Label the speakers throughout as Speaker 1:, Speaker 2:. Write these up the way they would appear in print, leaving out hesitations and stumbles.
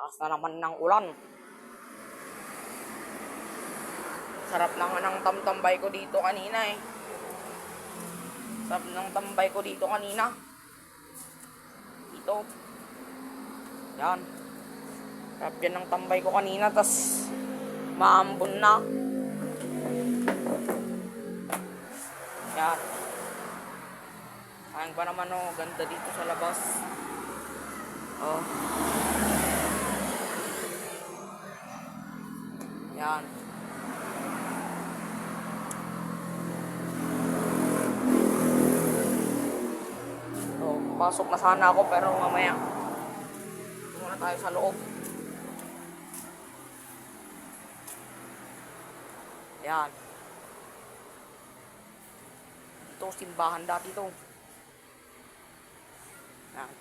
Speaker 1: Taas na naman ng ulan. Sarap lang ng tamtambay ko dito kanina eh. Sarap ng tambay ko dito kanina. Dito. Yan. Sarap yan ng tambay ko kanina. Tas maambon na. Yan. Ayun pa naman oh. Ganda dito sa labas. Oh. Yan. So, pasok na sana ako pero mamaya muna tayo sa loob. Yan. Ito, simbahan dati ito. Yan.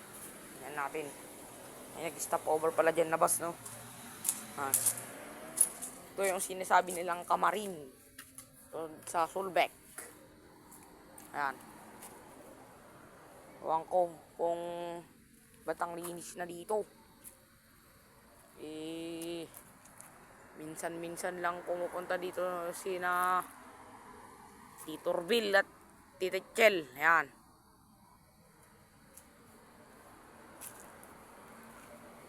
Speaker 1: Yan natin. Ay, nag-stop over pala dyan na bus, no? Yan. Ito yung sinasabi nilang kamarin. Ito, sa Sulbec. Ayan. Huwag ko kung batang linis na dito. Eh, minsan-minsan lang pumupunta dito sina Tito Orville at Tita Chel. Ayan.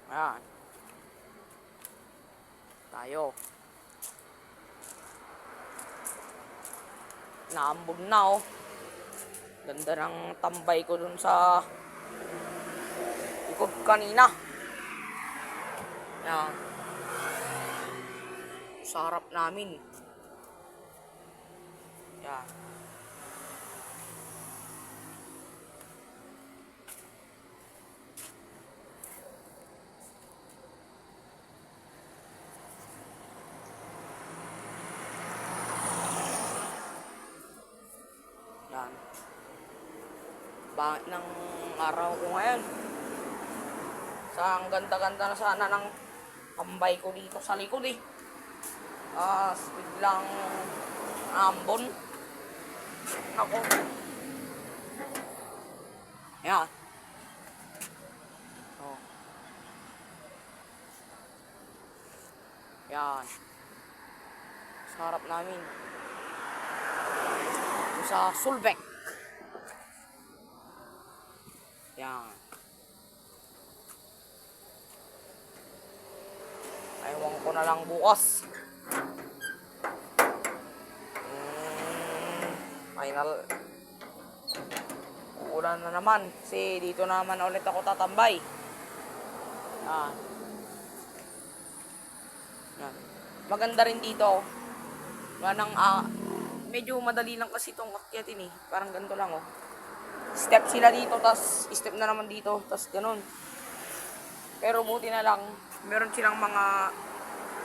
Speaker 1: Ayan. Tayo. Naambog na oh. Ganda ng tambay ko dun sa likod kanina. Yan. Sa harap namin. Yan. Yan. Bakit ng araw ko ngayon? Ang ganda-ganda na sana ng tambay ko dito sa likod eh. Biglang ambon. Ako. Yan. Oh. Yan. Sa harap namin. Sa Sulbec. Yan. Ewan ko na lang bukas. Final. Uulan na naman. Kasi dito naman ulit ako tatambay. Yan. Yan. Maganda rin dito. Medyo madali lang kasi itong akyatin eh. Parang ganito lang oh. Step sila dito, tas step na naman dito, tas ganun. Pero buti na lang, meron silang mga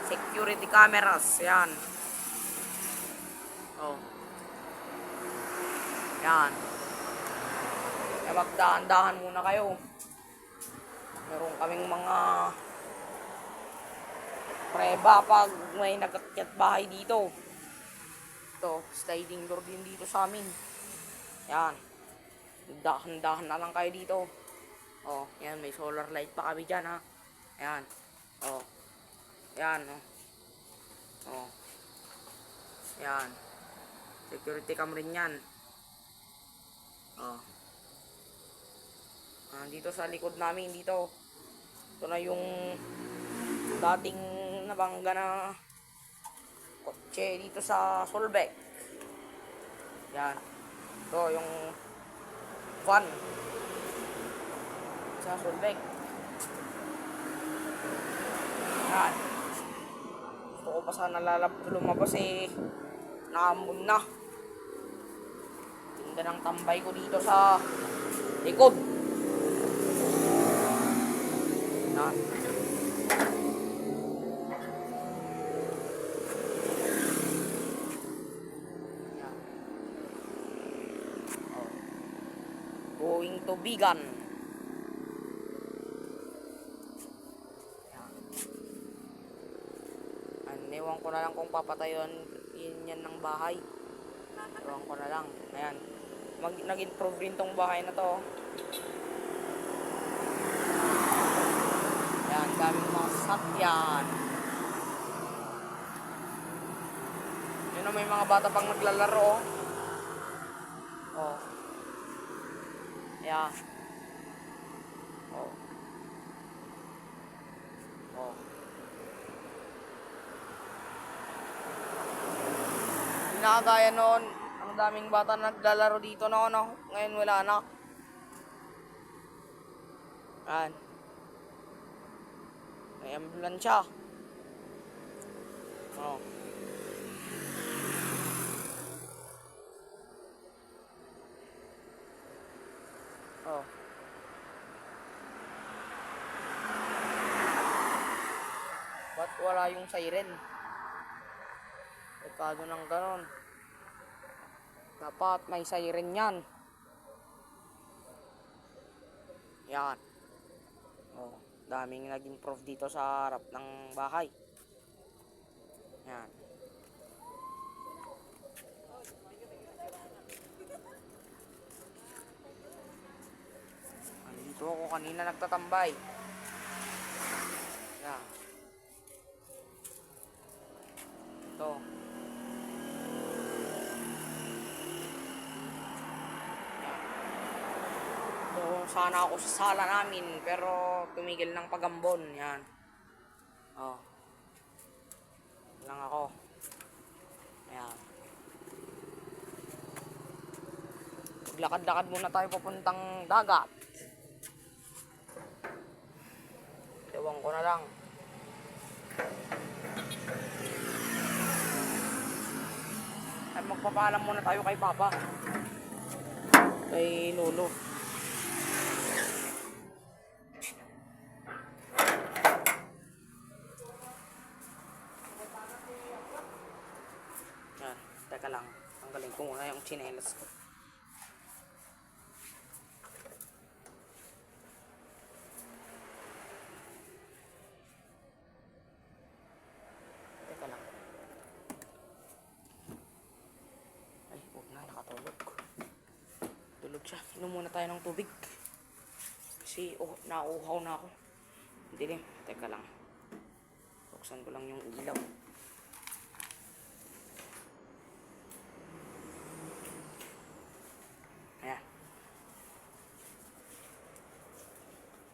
Speaker 1: security cameras. Yan. Oh. Yan. Kaya magdahan-dahan muna kayo. Meron kaming mga preba pag may nag-akyat bahay dito. Ito, sliding door din dito sa amin. Yan. Dahan-dahan na lang kayo dito. Oh, yan, may solar light pa kami dyan, ha. Yan. Oh. Yan, oh. Oh. Yan. Security cam rin yan. Oh. Dito sa likod namin, dito. Ito na yung dating nabangga na kotse dito sa Sulbec. Yan. Ito yung van sa Sulbec. Yan. Gusto ko pa sana lumabas eh. Naambon na. Tinda ng tambay ko dito sa likod. Yan. Going to Bigan. Ewan ko na lang kung papatayon yan ng bahay. Ewan ko na lang. Ayan. Nag-improve rin tong bahay na to. Ayan, daming mga At yan. Yun na, may mga bata pang naglalaro. Oh. Yan. Oh. Oh. Nakagaya noon, ang daming bata naglalaro dito noon, no? Ngayon wala na. Yan. May ambulansya. Oh. Oh. Ba't wala yung siren? Pagkado ng ganon. Dapat may siren yan. Yan. Oh, daming nag-improve dito sa harap ng bahay. Yan. Andito ako kanina nagtatambay. Yan. Ito. Sana ako sa sala namin pero tumigil ng pagambon. Yan. Oh. Lang ako. Ayan. Maglakad-lakad muna tayo papuntang dagat. Ewan ko na lang. Ay, magpapaalam muna tayo kay Papa. Kay Lolo. Yan, teka lang. Tanggalin ko muna yung tsinelas ko. Teka lang. Ay, huwag na, nakatulog. Tulog siya. Inom muna tayo ng tubig. Kasi, nauuhaw na ako. Dilim. Teka lang. Buksan ko lang yung ilaw. Ayan.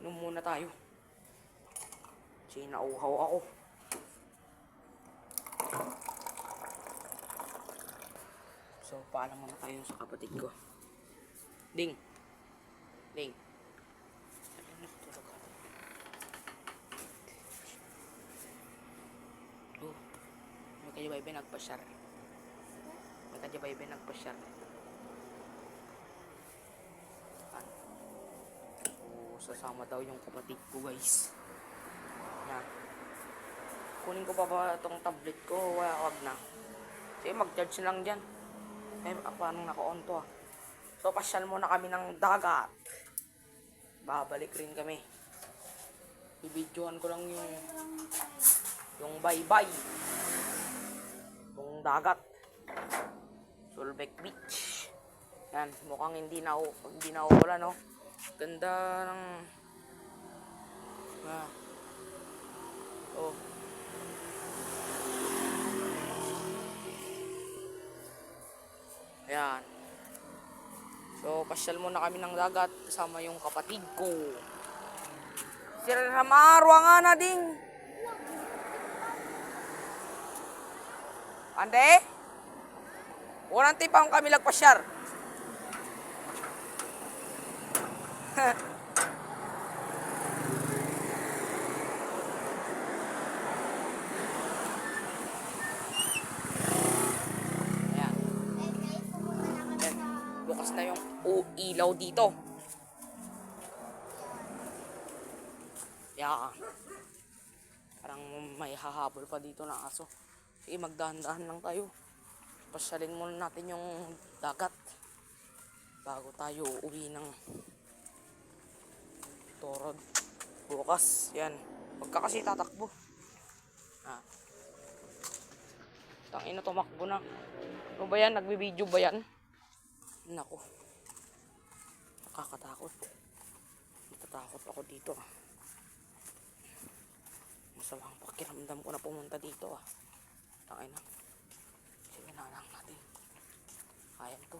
Speaker 1: Inom muna tayo. Kasi nauuhaw ako. So, paalam muna tayo sa kapatid ko. Ding. Ding. May kadyabaybay nagpasyar. May kadyabaybay nagpasyar. Sasama daw yung kapatid ko, guys. Yan. Kunin ko pa ba itong tablet ko? Wag na. Sige, mag-charge lang dyan. Eh, paano naka-on to ah. So, pasyal muna kami ng dagat. Babalik rin kami. I-videoan ko lang yung bye-bye. Yung dagat. Solbeck Beach. Yan, mukhang hindi na wala, no? Ganda ng oh. Ayan. So, pasyal muna kami ng dagat kasama yung kapatid ko. Sir Ramarwa nga na ding. Ande? Walang tipang kami lagpasyar. Ayan. Bukas na yung ilaw dito. Ayan. Parang may hahabol pa dito na aso. Sige, magdahan-dahan lang tayo. Pasyalin muna natin yung dagat bago tayo uwi ng Torod bukas. Yan, huwag ka kasi tatakbo. Tangina, tumakbo na. Ano ba yan? Nagbibideo ba yan? Naku, nakakatakot. Natatakot ako dito. Masamang pakiramdam ko na pumunta dito ah. Tangay na. Sige na lang natin. Kaya to.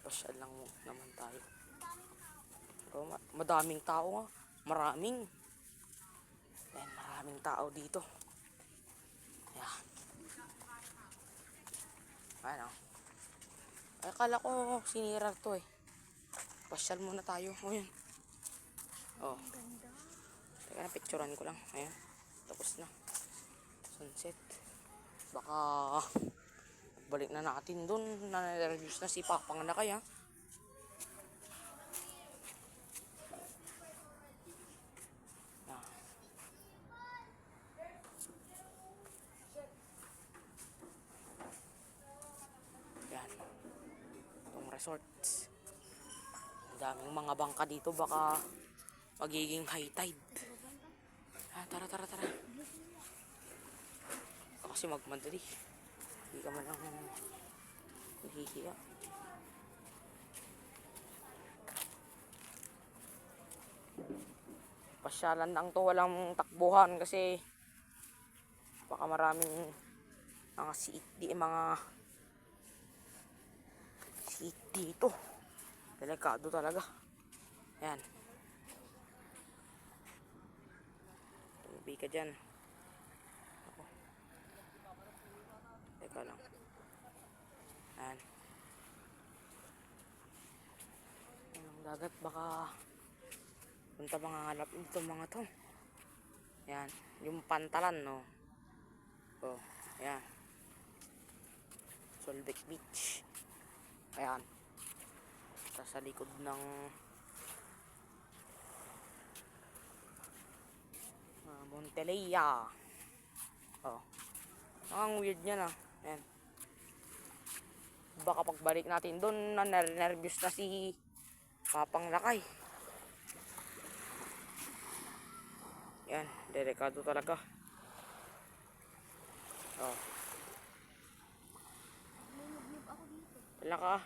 Speaker 1: Pasyal lang naman tayo. Pero madaming tao nga. Maraming. Ayan, maraming tao dito. Ayan. Ayan o. Ay, akala ko sinira to eh. Pasyal muna tayo. O yun. O. Teka na, picturean ko lang. Ayan. Tapos na. Sunset. Baka balik na natin dun. Na-reviews na si Papang Lakay ha. Yan. Itong resorts. Ang daming mga bangka dito. Baka magiging high tide. Tara. Kasi magmadali. Hindi ka man lang nahihiya. Pasyalan lang to, walang takbuhan kasi baka maraming mga seat dito. Delikado talaga. Ayan. Tumabi ka dyan. Ako. Teka lang. Ayan. Ayan ang dagat, baka punta mga halap dito mga to. Ayan. Yung pantalan no. Oh, ayan. Solbec Beach. Ayan. Sa likod ng Montelea. Oh. Ang weird niya na. Ayan. Baka pagbalik natin doon na nervous na si Papang Lakay. Yan, delikado talaga. Oh. Wala ka.